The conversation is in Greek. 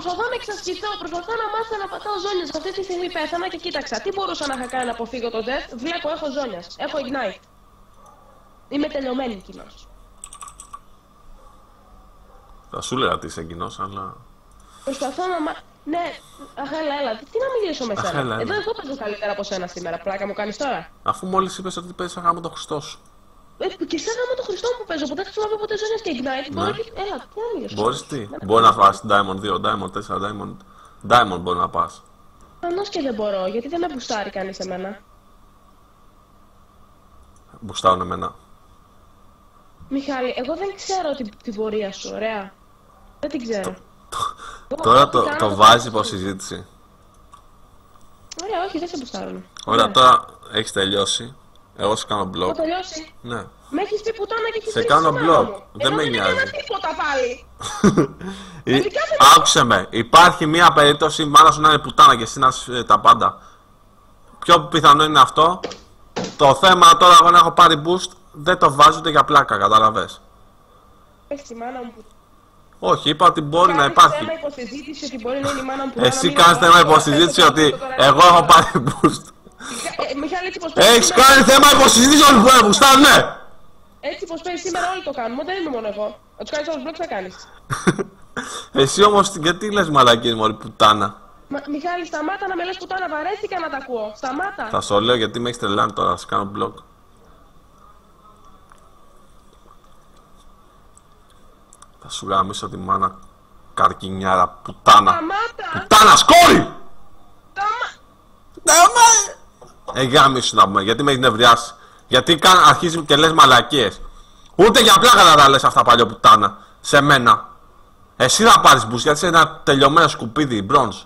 προσπαθώ να εξασκηθώ, προσπαθώ να μάθω να πατάω ζώνιας. Αυτή τη στιγμή πέθανα και κοίταξα. Τι μπορούσα να είχα κάνει να αποφύγω το death. Βλέπω, έχω ζώνιας. Έχω ignite. Είμαι τελειωμένη κοινός. Θα σου έλεγα ότι είσαι κοινός, αλλά... Προσπαθώ να Ναι, αχ, έλα. Τι να μιλήσω με σένα. Εδώ παίζω καλύτερα από σένα σήμερα. Πλάκα μου κάνεις τώρα. Αφού μόλις είπες ότι παίζεις αγάπη τον Χριστό σου. Και σαν γάμο το Χριστό που παίζω, ποτέ χρησιμοποιώ ποτέ ζώνιας και ignite. Ναι. Μπορώ και. Έλα, τι να μιλήσω. Μπορείς τι. Μπορεί να φας Diamond 2, Diamond 4, Diamond μπορεί να πας. Προφανώς και δεν μπορώ, γιατί δεν με μπουστάρει κανείς εμένα. Μπουστάρουν εμένα. Μιχάλη, εγώ δεν ξέρω την πορεία σου, ωραία. Δεν την ξέρω. Τώρα το βάζει υπό συζήτηση. Ωραία, όχι, δεν σε μπουστάρουν. Ωραία, τώρα έχεις τελειώσει. Εγώ σε κάνω blog. Έχω τελειώσει. Ναι. Με έχεις πει πουτάνα και έχεις Σε πει κάνω σημάδι blog. μου. Δεν με νοιάζει. Δεν έκανα τίποτα πάλι. Άκουσε με. Υπάρχει μία περίπτωση μάλλον σου να είναι πουτάνα και εσύ να είσαι τα πάντα. Πιο πιθανό είναι αυτό. Το θέμα τώρα εγώ να έχω πάρει boost δεν το βάζω ούτε για πλάκα, κατάλαβες. Πες τη μάνα μου που... Όχι, είπα ότι μπορεί να υπάρχει. Θέμα υποσυζήτηση ότι μπορεί να είναι η μάνα μου που... Εσύ κάνεις θέμα υποσυζήτηση ότι εγώ έχω πάρει boost. Μιχάλη, έτσι πως πες... Έχεις κάνει θέμα υποσυζήτηση όλοι που έχουν boost, ναι! Έτσι πως πες σήμερα όλοι το κάνουμε, δεν είμαι μόνο εγώ. Να τους κάνεις όλους blog θα κάνεις. Εσύ όμως γιατί λες μαλακίες μόλι πουτάνα. Μιχάλη, σταμάτα να με λες πουτάνα, βαρέθηκα να τα ακούω. Σταμάτα. Θα σου λέω γιατί με έχεις τρελάνει τώρα, θα σου κάνω blog. Θα σου γαμίσω τη μάνα καρκινιάρα, πουτάνα. Σταμάτα. Πουτάνα, σκόρη! Γάμισου να πούμε, γιατί με έχεις νευριάσει. Γιατί αρχίζει και λες μαλακίες. Ούτε για πλάκα να τα λες αυτά παλιό πουτάνα. Σε μένα. Εσύ θα πάρεις boost γιατί είσαι ένα τελειωμένο σκουπίδι, bronze.